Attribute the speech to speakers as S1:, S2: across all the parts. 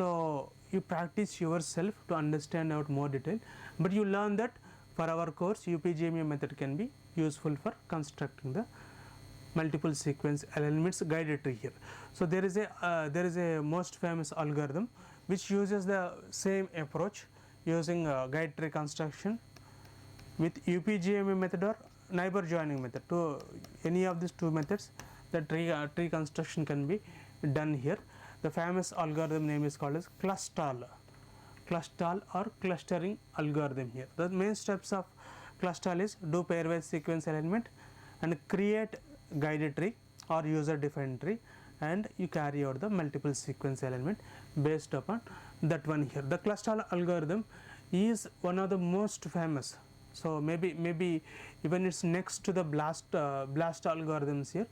S1: So you practice yourself to understand out more detail, but you learn that for our course UPGMA method can be useful for constructing the multiple sequence alignments guided tree here. So there is a most famous algorithm which uses the same approach using guide tree construction with UPGMA method or neighbor joining method. To any of these two methods, the tree construction can be done here. The famous algorithm name is called as Clustal or clustering algorithm here. The main steps of Clustal is do pairwise sequence alignment and create guided tree or user defined tree, and you carry out the multiple sequence alignment based upon that one here. The Clustal algorithm is one of the most famous. So maybe even it's next to the blast algorithms here.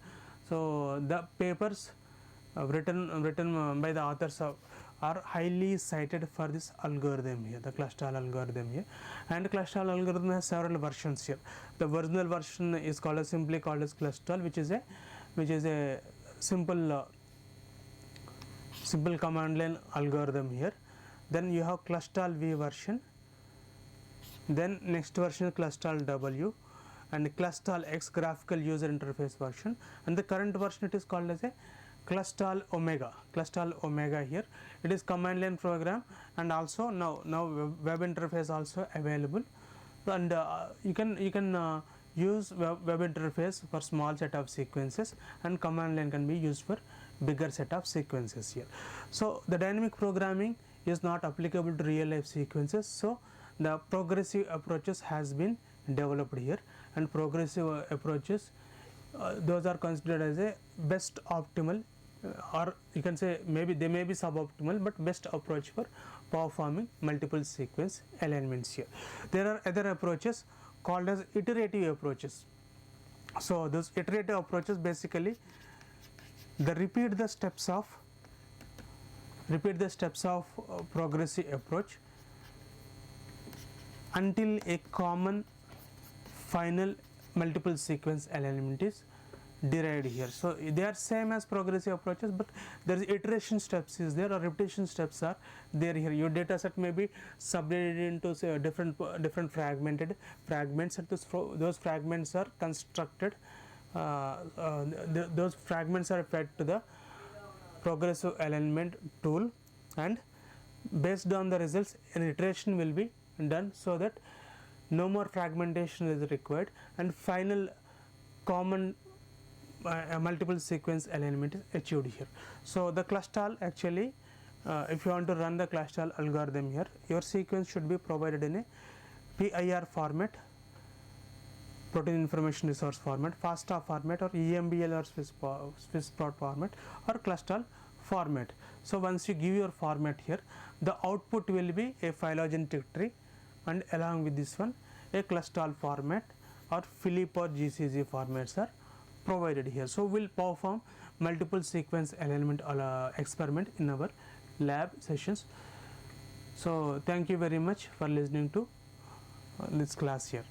S1: So the papers written by the authors are highly cited for this algorithm here, the Clustal algorithm here. And Clustal algorithm has several versions here. The original version is simply called as Clustal, which is a simple command line algorithm here. Then you have Clustal V version. Then next version Clustal W, and Clustal X graphical user interface version, and the current version it is called as a Clustal Omega here. It is command line program, and also now web interface also available, and you can use web interface for small set of sequences, and command line can be used for bigger set of sequences here. So the dynamic programming is not applicable to real life sequences, so the progressive approaches has been developed here, and progressive approaches those are considered as a best optimal, or you can say maybe they may be suboptimal, but best approach for performing multiple sequence alignments here. There are other approaches called as iterative approaches. So those iterative approaches basically repeat the steps of progressive approach until a common final multiple sequence alignment is derived here. So they are same as progressive approaches, but there is iteration steps is there, or repetition steps are there here. Your data set may be subdivided into say different fragments, and those fragments are constructed. Those fragments are fed to the progressive alignment tool, and based on the results an iteration will be done so that no more fragmentation is required, and final common multiple sequence alignment is achieved here. So the Clustal actually if you want to run the Clustal algorithm here, your sequence should be provided in a PIR format, protein information resource format, FASTA format, or EMBL or SwissProt format, or Clustal format. So once you give your format here, the output will be a phylogenetic tree, and along with this one a Clustal format or Philip or GCG formats are provided here. So we'll perform multiple sequence alignment experiment in our lab sessions. So thank you very much for listening to this class here.